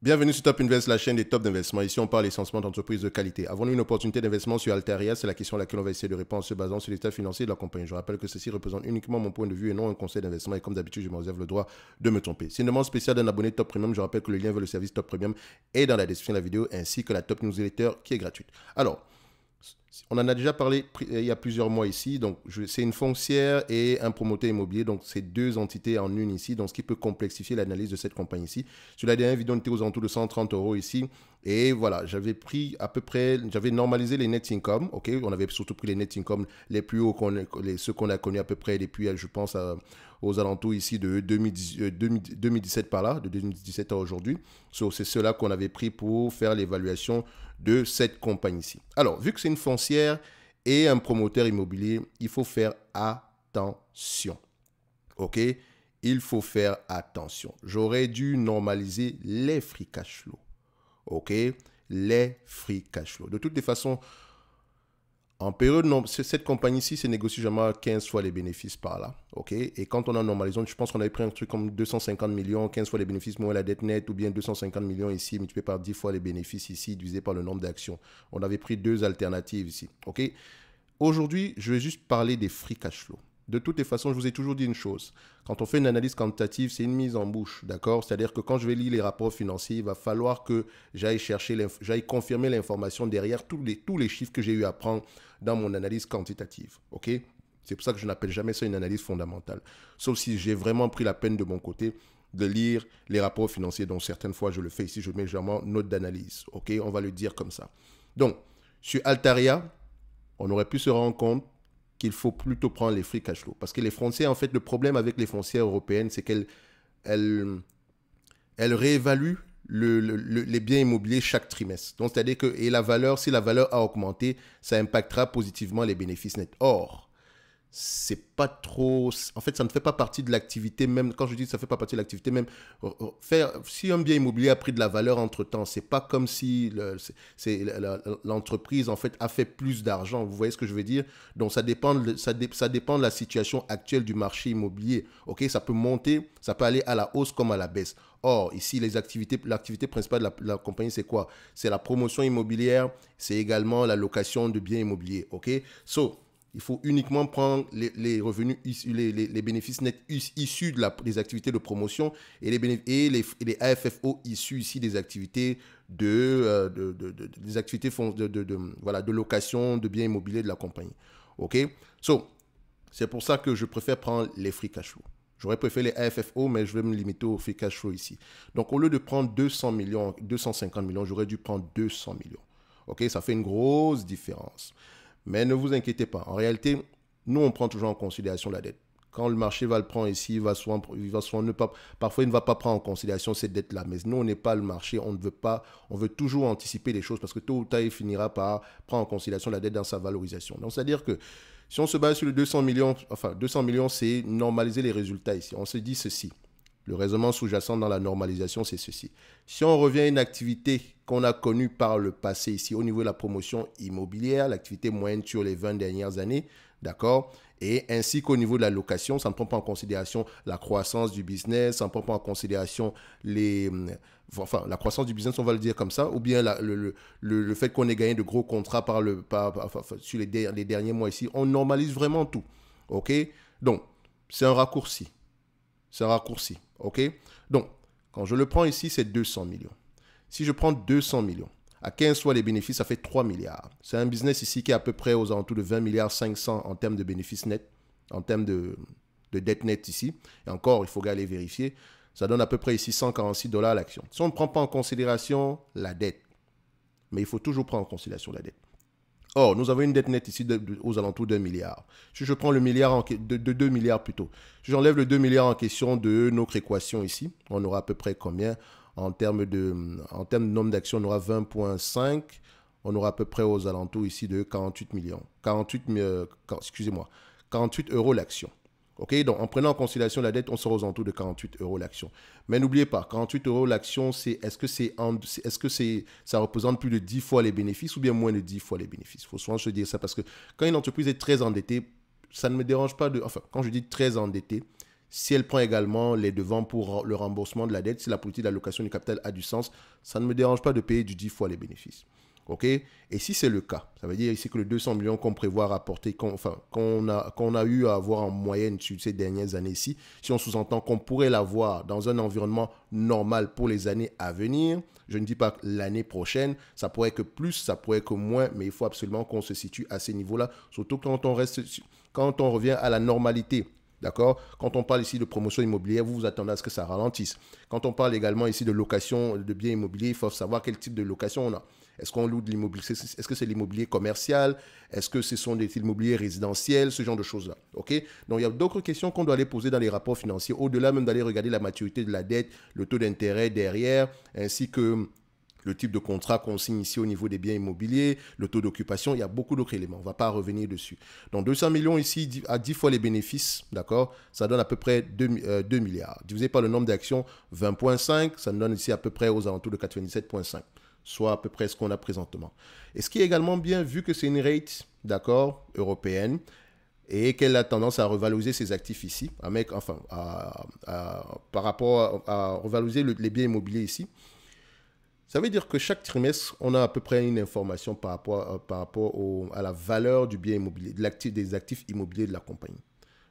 Bienvenue sur Top Invest, la chaîne des top d'investissement. Ici, on parle essentiellement d'entreprises de qualité. Avons-nous une opportunité d'investissement sur Altaria? C'est la question à laquelle on va essayer de répondre en se basant sur l'état financier de la compagnie. Je rappelle que ceci représente uniquement mon point de vue et non un conseil d'investissement. Et comme d'habitude, je me réserve le droit de me tromper. C'est une demande spéciale d'un abonné Top Premium. Je rappelle que le lien vers le service Top Premium est dans la description de la vidéo ainsi que la Top Newsletter qui est gratuite. Alors, on en a déjà parlé il y a plusieurs mois ici. Donc, c'est une foncière et un promoteur immobilier. Donc, c'est deux entités en une ici. Donc, ce qui peut complexifier l'analyse de cette compagnie ici. Sur la dernière vidéo, on était aux alentours de 130 € ici. Et voilà, j'avais pris à peu près, j'avais normalisé les net income. OK, on avait surtout pris les net income les plus hauts, ceux qu'on a connus à peu près depuis, je pense, aux alentours ici de 2017 par là, de 2017 à aujourd'hui. C'est cela qu'on avait pris pour faire l'évaluation de cette compagnie ici. Alors, vu que c'est une foncière et un promoteur immobilier, il faut faire attention. OK? Il faut faire attention. J'aurais dû normaliser les free cash flow. OK? Les free cash flow. De toutes les façons, en période, cette compagnie-ci se négocie jamais 15 fois les bénéfices par là. OK? Et quand on a normalisé, je pense qu'on avait pris un truc comme 250 millions, 15 fois les bénéfices moins la dette nette, ou bien 250 millions ici, multiplié par 10 fois les bénéfices ici, divisé par le nombre d'actions. On avait pris deux alternatives ici. OK? Aujourd'hui, je vais juste parler des free cash flow. De toutes les façons, je vous ai toujours dit une chose. Quand on fait une analyse quantitative, c'est une mise en bouche, d'accord? C'est-à-dire que quand je vais lire les rapports financiers, il va falloir que j'aille confirmer l'information derrière tous les chiffres que j'ai eu à prendre dans mon analyse quantitative, ok? C'est pour ça que je n'appelle jamais ça une analyse fondamentale. Sauf si j'ai vraiment pris la peine de mon côté de lire les rapports financiers, dont certaines fois je le fais ici, je mets généralement note d'analyse, ok? On va le dire comme ça. Donc, sur Altaria, on aurait pu se rendre compte qu'il faut plutôt prendre les free cash flow. Parce que les foncières, en fait, le problème avec les foncières européennes, c'est qu'elles réévaluent les biens immobiliers chaque trimestre. Donc, c'est-à-dire que, et la valeur, si la valeur a augmenté, ça impactera positivement les bénéfices nets. Or, c'est pas trop, en fait, ça ne fait pas partie de l'activité même. Quand je dis que ça fait pas partie de l'activité même, si un bien immobilier a pris de la valeur entre temps, c'est pas comme si l'entreprise en fait a fait plus d'argent. Vous voyez ce que je veux dire? Donc ça dépend de la situation actuelle du marché immobilier. Ok, ça peut monter, ça peut aller à la hausse comme à la baisse. Or, ici, l'activité principale de la compagnie, c'est quoi? C'est la promotion immobilière, c'est également la location de biens immobiliers. Ok, il faut uniquement prendre les revenus, les bénéfices nets issus des activités de promotion et les AFFO issus ici des activités des activités de location de biens immobiliers de la compagnie. OK? C'est pour ça que je préfère prendre les free cash flow. J'aurais préféré les AFFO, mais je vais me limiter au free cash flow ici. Donc, au lieu de prendre 200 millions, 250 millions, j'aurais dû prendre 200 millions. OK? Ça fait une grosse différence. Mais ne vous inquiétez pas. En réalité, nous, on prend toujours en considération la dette. Quand le marché va le prendre ici, parfois il ne va pas prendre en considération cette dette-là. Mais nous, on n'est pas le marché, on ne veut pas, on veut toujours anticiper les choses parce que tôt ou tard, il finira par prendre en considération la dette dans sa valorisation. Donc, c'est-à-dire que si on se base sur les 200 millions, enfin, 200 millions, c'est normaliser les résultats ici. On se dit ceci. Le raisonnement sous-jacent dans la normalisation, c'est ceci. Si on revient à une activité qu'on a connue par le passé ici, au niveau de la promotion immobilière, l'activité moyenne sur les 20 dernières années, d'accord? Et ainsi qu'au niveau de la location, ça ne prend pas en considération la croissance du business, ça ne prend pas en considération la croissance du business, on va le dire comme ça, ou bien le fait qu'on ait gagné de gros contrats sur les derniers mois ici. On normalise vraiment tout, ok? Donc, c'est un raccourci. C'est un raccourci, ok? Donc, quand je le prends ici, c'est 200 millions. Si je prends 200 millions, à 15 fois les bénéfices, ça fait 3 milliards. C'est un business ici qui est à peu près aux alentours de 20 milliards 500 en termes de bénéfices nets, en termes de dette nette ici. Et encore, il faut aller vérifier. Ça donne à peu près ici 146 $ l'action. Si on ne prend pas en considération la dette, mais il faut toujours prendre en considération la dette. Or, nous avons une dette nette ici aux alentours d'1 milliard. Si je prends le milliard de 2 milliards plutôt, si j'enlève le 2 milliards en question de notre équation ici, on aura à peu près combien en termes de nombre d'actions, on aura 20,5. On aura à peu près aux alentours ici de 48 millions. 48 € l'action. Ok, donc en prenant en considération la dette, on sera aux alentours de 48 € l'action. Mais n'oubliez pas, 48 € l'action, est-ce que ça représente plus de 10 fois les bénéfices ou bien moins de 10 fois les bénéfices? Il faut souvent se dire ça parce que quand une entreprise est très endettée, ça ne me dérange pas de... Enfin, quand je dis très endettée, Si elle prend également les devants pour le remboursement de la dette, si la politique d'allocation du capital a du sens, ça ne me dérange pas de payer du 10 fois les bénéfices. OK? Et si c'est le cas, ça veut dire ici que le 200 millions qu'on prévoit rapporter, qu'on a eu à avoir en moyenne sur ces dernières années ici, si on sous-entend qu'on pourrait l'avoir dans un environnement normal pour les années à venir, je ne dis pas l'année prochaine, ça pourrait être que plus, ça pourrait être que moins, mais il faut absolument qu'on se situe à ces niveaux-là, surtout quand on revient à la normalité. D'accord? Quand on parle ici de promotion immobilière, vous vous attendez à ce que ça ralentisse. Quand on parle également ici de location de biens immobiliers, il faut savoir quel type de location on a. Est-ce qu'on loue de l'immobilier? Est-ce que c'est l'immobilier commercial? Est-ce que ce sont des immobiliers résidentiels? Ce genre de choses-là. OK? Donc, il y a d'autres questions qu'on doit aller poser dans les rapports financiers, au-delà même d'aller regarder la maturité de la dette, le taux d'intérêt derrière, ainsi que le type de contrat qu'on signe ici au niveau des biens immobiliers, le taux d'occupation, il y a beaucoup d'autres éléments. On ne va pas revenir dessus. Donc 200 millions ici, à 10 fois les bénéfices, d'accord, ça donne à peu près 2 milliards. Divisé par le nombre d'actions, 20,5, ça nous donne ici à peu près aux alentours de 97,5, soit à peu près ce qu'on a présentement. Et ce qui est également bien, vu que c'est une rate, d'accord, européenne, et qu'elle a tendance à revaloriser ses actifs ici, par rapport à revaloriser les biens immobiliers ici. Ça veut dire que chaque trimestre, on a à peu près une information par rapport à la valeur du bien immobilier, des actifs immobiliers de la compagnie.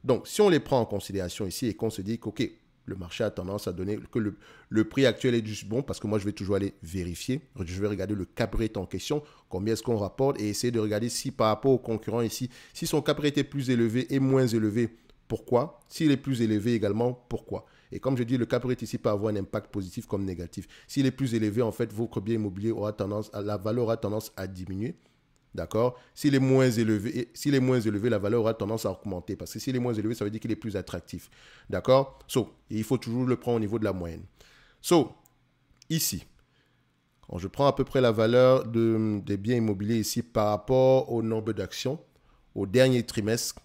Donc, si on les prend en considération ici et qu'on se dit que, OK, le marché a tendance à donner que le prix actuel est juste bon, parce que moi, je vais toujours aller vérifier. Je vais regarder le cap rate en question, combien est-ce qu'on rapporte, et essayer de regarder si par rapport aux concurrents ici, si son cap rate est plus élevé et moins élevé, pourquoi? S'il est plus élevé également, pourquoi? Et comme je dis, le cap rate ici peut avoir un impact positif comme négatif. S'il est plus élevé, en fait, votre bien immobilier la valeur aura tendance à diminuer. D'accord? S'il est moins élevé, la valeur aura tendance à augmenter. Parce que s'il est moins élevé, ça veut dire qu'il est plus attractif. D'accord? Il faut toujours le prendre au niveau de la moyenne. Ici, quand je prends à peu près la valeur des biens immobiliers ici par rapport au nombre d'actions, au dernier trimestre,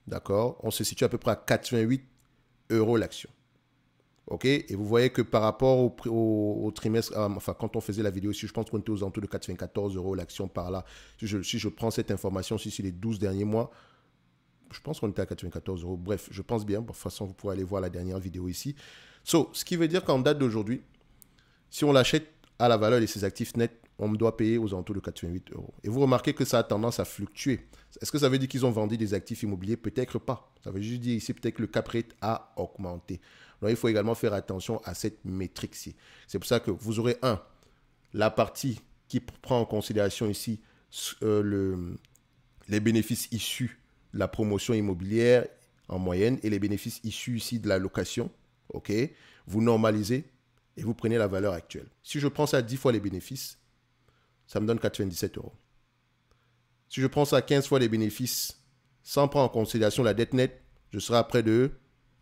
d'accord, on se situe à peu près à 88 € l'action. OK? Et vous voyez que par rapport au trimestre, quand on faisait la vidéo ici, je pense qu'on était aux alentours de 94 € l'action par là. Si je prends cette information ici sur les 12 derniers mois, je pense qu'on était à 94 €. Bref, je pense bien. De toute façon, vous pourrez aller voir la dernière vidéo ici. Ce qui veut dire qu'en date d'aujourd'hui, si on l'achète à la valeur de ses actifs nets, on me doit payer aux alentours de 88 €. Et vous remarquez que ça a tendance à fluctuer. Est-ce que ça veut dire qu'ils ont vendu des actifs immobiliers? Peut-être pas. Ça veut juste dire ici peut-être que le cap rate a augmenté. Donc, il faut également faire attention à cette métrique-ci. C'est pour ça que vous aurez la partie qui prend en considération ici les bénéfices issus de la promotion immobilière en moyenne et les bénéfices issus ici de la location. OK? Vous normalisez et vous prenez la valeur actuelle. Si je prends ça à 10 fois les bénéfices, ça me donne 97 €. Si je prends ça à 15 fois les bénéfices, sans prendre en considération la dette nette, je serai à près de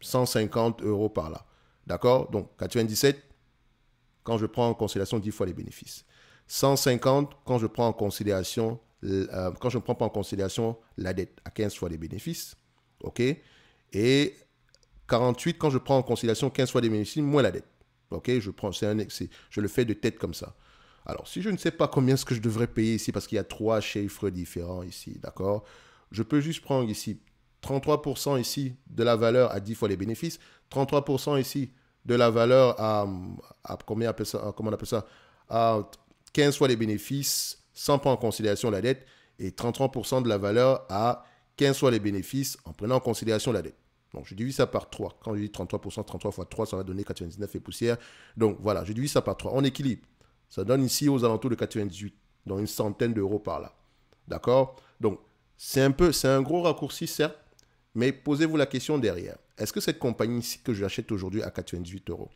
150 € par là. D'accord? Donc, 97 quand je prends en considération 10 fois les bénéfices. 150 quand je prends en considération, quand je ne prends pas en considération la dette à 15 fois les bénéfices. OK? Et 48 quand je prends en considération 15 fois les bénéfices moins la dette. OK? Je le fais de tête comme ça. Alors, si je ne sais pas combien est-ce que je devrais payer ici, parce qu'il y a 3 chiffres différents ici, d'accord? Je peux juste prendre ici 33% ici de la valeur à 10 fois les bénéfices, 33% ici de la valeur comment on appelle ça, à 15 fois les bénéfices, sans prendre en considération la dette, et 33% de la valeur à 15 fois les bénéfices en prenant en considération la dette. Donc, je divise ça par 3. Quand je dis 33%, 33 fois 3, ça va donner 99 et poussière. Donc, voilà, je divise ça par 3. On équilibre. Ça donne ici aux alentours de 98, donc une centaine d'euros par là. D'accord? Donc, c'est un gros raccourci, certes, mais posez-vous la question derrière. Est-ce que cette compagnie ici que j'achète aujourd'hui à 98 €,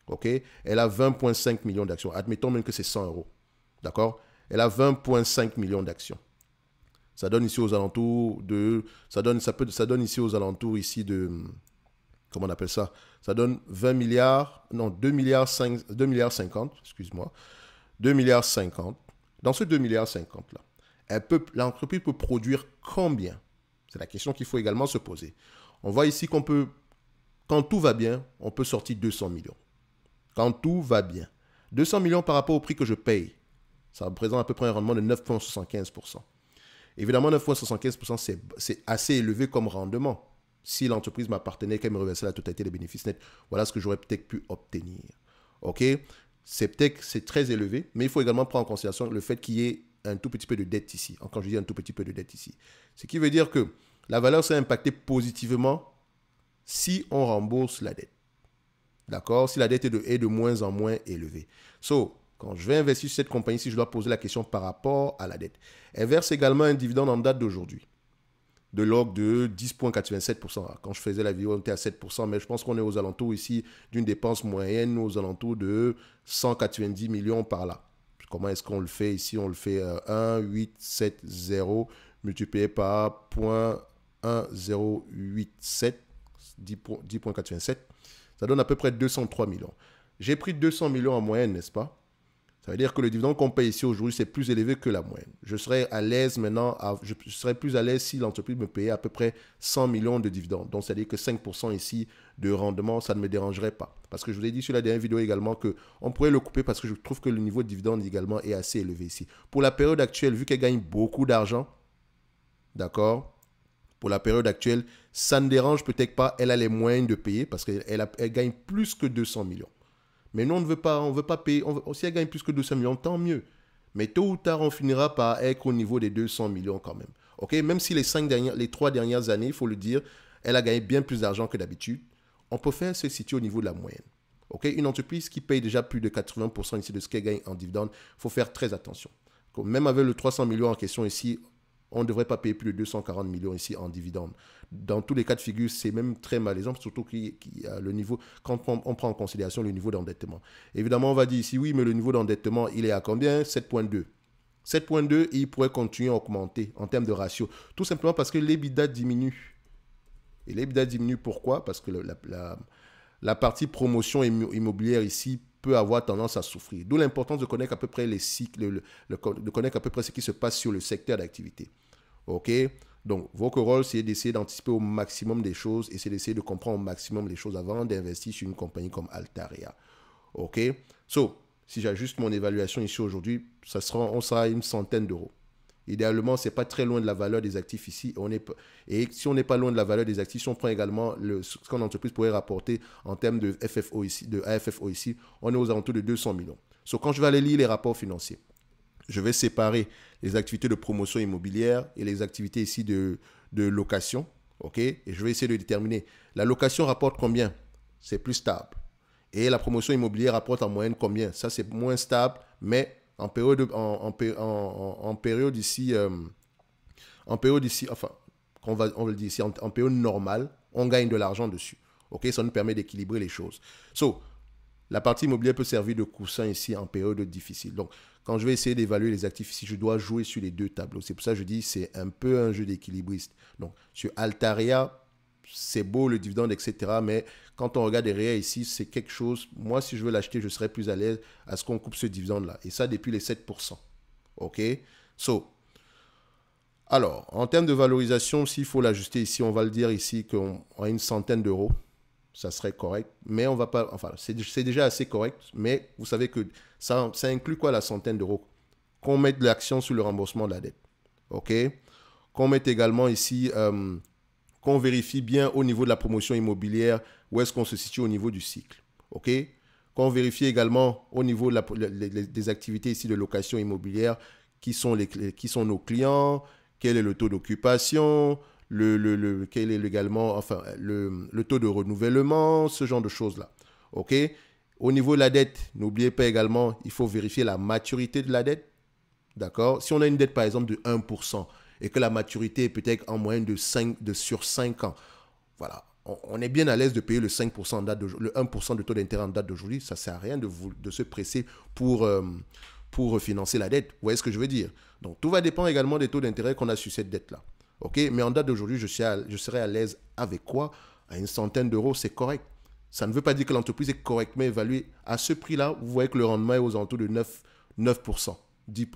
OK, elle a 20,5 millions d'actions. Admettons même que c'est 100 €. D'accord? Elle a 20,5 millions d'actions. Ça donne ici aux alentours de... Ça donne ici aux alentours ici de... Comment on appelle ça? Ça donne 20 milliards... Non, 2 milliards 50, excuse-moi. 2 milliards 50. Dans ce 2 milliards 50 là, l'entreprise peut produire combien? C'est la question qu'il faut également se poser. On voit ici qu'on peut, quand tout va bien, on peut sortir 200 millions. Quand tout va bien. 200 millions par rapport au prix que je paye, ça représente à peu près un rendement de 9,75%. Évidemment, 9,75%, c'est assez élevé comme rendement. si l'entreprise m'appartenait, qu'elle me reversait la totalité des bénéfices nets, voilà ce que j'aurais peut-être pu obtenir. OK? C'est très élevé, mais il faut également prendre en considération le fait qu'il y ait un tout petit peu de dette ici. Quand je dis un tout petit peu de dette ici, ce qui veut dire que la valeur sera impactée positivement si on rembourse la dette. D'accord? Si la dette est de moins en moins élevée. Quand je vais investir sur cette compagnie, si je dois poser la question par rapport à la dette, elle verse également un dividende en date d'aujourd'hui de l'ordre de 10,87%. Quand je faisais la vidéo, on était à 7%, mais je pense qu'on est aux alentours ici d'une dépense moyenne aux alentours de 190 millions par là. Comment est-ce qu'on le fait ici? On le fait 1,870 multiplié par 0,1087, 10,87. Ça donne à peu près 203 millions. J'ai pris 200 millions en moyenne, n'est-ce pas? Ça veut dire que le dividende qu'on paye ici aujourd'hui, c'est plus élevé que la moyenne. Je serais à l'aise maintenant, je serais plus à l'aise si l'entreprise me payait à peu près 100 millions de dividendes. Donc, c'est-à-dire que 5% ici de rendement, ça ne me dérangerait pas. Parce que je vous ai dit sur la dernière vidéo également qu'on pourrait le couper parce que je trouve que le niveau de dividende également est assez élevé ici. Pour la période actuelle, vu qu'elle gagne beaucoup d'argent, d'accord? Pour la période actuelle, ça ne dérange peut-être pas. Elle a les moyens de payer parce qu'elle gagne plus que 200 millions. Mais nous, on ne veut pas payer. Si elle gagne plus que 200 millions, tant mieux. Mais tôt ou tard, on finira par être au niveau des 200 millions quand même. OK? Même si les 3 dernières années, il faut le dire, elle a gagné bien plus d'argent que d'habitude, on peut faire se situer au niveau de la moyenne. OK? Une entreprise qui paye déjà plus de 80% ici de ce qu'elle gagne en dividende, il faut faire très attention. Même avec le 300 millions en question ici, on ne devrait pas payer plus de 240 millions ici en dividendes. Dans tous les cas de figure, c'est même très malaisant, surtout qu'il y a le niveau, quand on prend en considération le niveau d'endettement. Évidemment, on va dire ici, oui, mais le niveau d'endettement, il est à combien? 7,2. 7,2 et il pourrait continuer à augmenter en termes de ratio. Tout simplement parce que l'EBITDA diminue. Et l'EBITDA diminue pourquoi? Parce que la partie promotion immobilière ici peut avoir tendance à souffrir. D'où l'importance de connaître à peu près les cycles, de connaître à peu près ce qui se passe sur le secteur d'activité. OK? Donc, votre rôle, c'est d'essayer d'anticiper au maximum des choses et c'est d'essayer de comprendre au maximum les choses avant d'investir sur une compagnie comme Altaria. OK? Si j'ajuste mon évaluation ici aujourd'hui, on sera à une centaine d'euros. Idéalement, ce n'est pas très loin de la valeur des actifs ici. Et si on n'est pas loin de la valeur des actifs, si on prend également ce qu'une entreprise pourrait rapporter en termes de FFO ici, de AFFO ici, on est aux alentours de 200 millions. Quand je vais aller lire les rapports financiers, je vais séparer les activités de promotion immobilière et les activités ici de location. OK? Et je vais essayer de déterminer. La location rapporte combien? C'est plus stable. Et la promotion immobilière rapporte en moyenne combien? Ça, c'est moins stable, mais en période ici, enfin, on le dit ici, en période normale, on gagne de l'argent dessus. OK? Ça nous permet d'équilibrer les choses. La partie immobilière peut servir de coussin ici en période difficile. Donc, quand je vais essayer d'évaluer les actifs ici, je dois jouer sur les deux tableaux. C'est pour ça que je dis c'est un peu un jeu d'équilibriste. Donc, sur Altaria, c'est beau le dividende, etc. Mais quand on regarde derrière ici, c'est quelque chose. Moi, si je veux l'acheter, je serais plus à l'aise à ce qu'on coupe ce dividende-là. Et ça, depuis les 7%. OK? Alors, en termes de valorisation, s'il faut l'ajuster ici, on va le dire ici qu'on a une centaine d'euros. Ça serait correct, mais on va pas, enfin, c'est déjà assez correct, mais vous savez que ça inclut quoi la centaine d'euros? Qu'on mette l'action sur le remboursement de la dette, ok? Qu'on mette également ici, qu'on vérifie bien au niveau de la promotion immobilière où est-ce qu'on se situe au niveau du cycle, ok? Qu'on vérifie également au niveau des activités ici de location immobilière, qui sont nos clients, quel est le taux d'occupation, quel est également, enfin, le taux de renouvellement, ce genre de choses-là. OK? Au niveau de la dette, n'oubliez pas également, il faut vérifier la maturité de la dette. D'accord? Si on a une dette, par exemple, de 1% et que la maturité est peut-être en moyenne sur 5 ans, voilà, on est bien à l'aise de payer le 5% en date le 1% de taux d'intérêt en date d'aujourd'hui. Ça ne sert à rien de se presser pour refinancer la dette. Vous voyez ce que je veux dire? Donc, tout va dépendre également des taux d'intérêt qu'on a sur cette dette-là. OK? Mais en date d'aujourd'hui, je serai à l'aise avec quoi? À une centaine d'euros, c'est correct. Ça ne veut pas dire que l'entreprise est correctement évaluée. À ce prix-là, vous voyez que le rendement est aux alentours de 9%.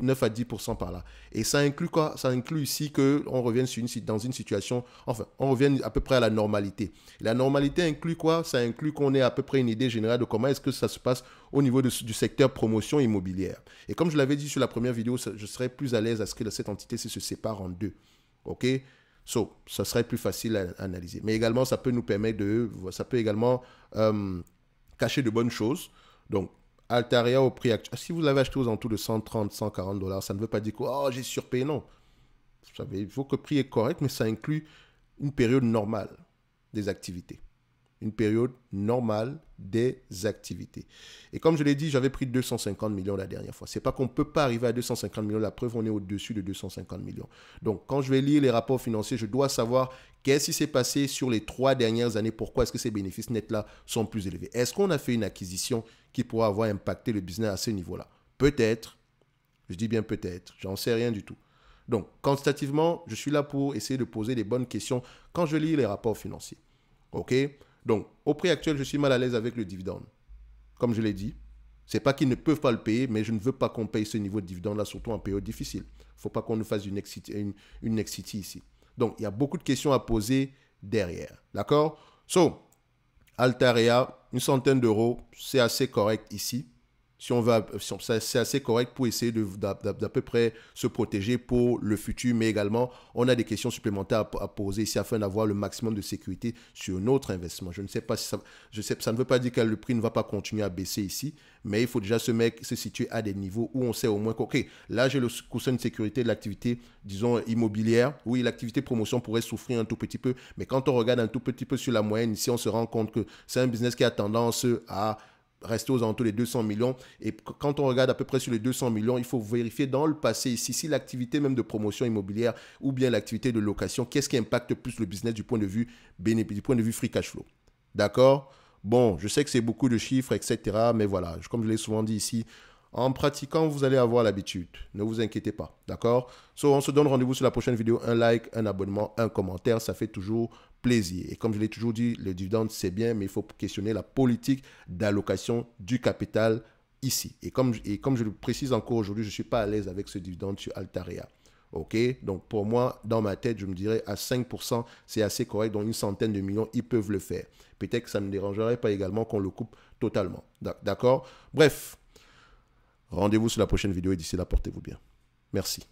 9 à 10% par là. Et ça inclut quoi? Ça inclut ici qu'on revienne dans une situation, enfin, on revient à peu près à la normalité. Et la normalité inclut quoi? Ça inclut qu'on ait à peu près une idée générale de comment est-ce que ça se passe au niveau du secteur promotion immobilière. Et comme je l'avais dit sur la première vidéo, je serais plus à l'aise à ce que cette entité se sépare en deux. OK? Ça serait plus facile à analyser. Mais également, ça peut nous permettre ça peut également cacher de bonnes choses. Donc, Altaria au prix actuel. Si vous l'avez acheté aux alentours de 130, 140 dollars, ça ne veut pas dire que j'ai surpayé. Non. Vous savez, il faut que le prix est correct, mais ça inclut une période normale des activités. Une période normale des activités. Et comme je l'ai dit, j'avais pris 250 millions la dernière fois. Ce n'est pas qu'on ne peut pas arriver à 250 millions. La preuve, on est au-dessus de 250 millions. Donc, quand je vais lire les rapports financiers, je dois savoir qu'est-ce qui s'est passé sur les 3 dernières années. Pourquoi est-ce que ces bénéfices nets-là sont plus élevés? Est-ce qu'on a fait une acquisition qui pourra avoir impacté le business à ce niveau-là? Peut-être. Je dis bien peut-être. J'en sais rien du tout. Donc, quantitativement, je suis là pour essayer de poser des bonnes questions quand je lis les rapports financiers. OK? Donc, au prix actuel, je suis mal à l'aise avec le dividende. Comme je l'ai dit, ce n'est pas qu'ils ne peuvent pas le payer, mais je ne veux pas qu'on paye ce niveau de dividende-là, surtout en période difficile. Il ne faut pas qu'on nous fasse une Nexity ici. Donc, il y a beaucoup de questions à poser derrière. D'accord? Altaria, 100 d'euros, c'est assez correct ici. C'est assez correct pour essayer d'à peu près se protéger pour le futur, mais également, on a des questions supplémentaires à poser ici afin d'avoir le maximum de sécurité sur notre investissement. Je ne sais pas si ça ne veut pas dire que le prix ne va pas continuer à baisser ici, mais il faut déjà se situer à des niveaux où on sait au moins que, là, j'ai le coussin de sécurité de l'activité, disons, immobilière. Oui, l'activité promotion pourrait souffrir un tout petit peu, mais quand on regarde un tout petit peu sur la moyenne, ici, on se rend compte que c'est un business qui a tendance à rester aux alentours des 200 millions. Et quand on regarde à peu près sur les 200 millions, il faut vérifier dans le passé ici, si l'activité même de promotion immobilière ou bien l'activité de location, qu'est-ce qui impacte plus le business du point de vue free cash flow. D'accord? Bon, je sais que c'est beaucoup de chiffres, etc. Mais voilà, comme je l'ai souvent dit ici, en pratiquant, vous allez avoir l'habitude. Ne vous inquiétez pas. D'accord? On se donne rendez-vous sur la prochaine vidéo. Un like, un abonnement, un commentaire. Ça fait toujours plaisir. Et comme je l'ai toujours dit, le dividende, c'est bien, mais il faut questionner la politique d'allocation du capital ici. Et comme je le précise encore aujourd'hui, je ne suis pas à l'aise avec ce dividende sur Altaria. OK? Donc, pour moi, dans ma tête, je me dirais à 5%, c'est assez correct. Donc, 100 de millions, ils peuvent le faire. Peut-être que ça ne me dérangerait pas également qu'on le coupe totalement. D'accord? Bref. Rendez-vous sur la prochaine vidéo et d'ici là, portez-vous bien. Merci.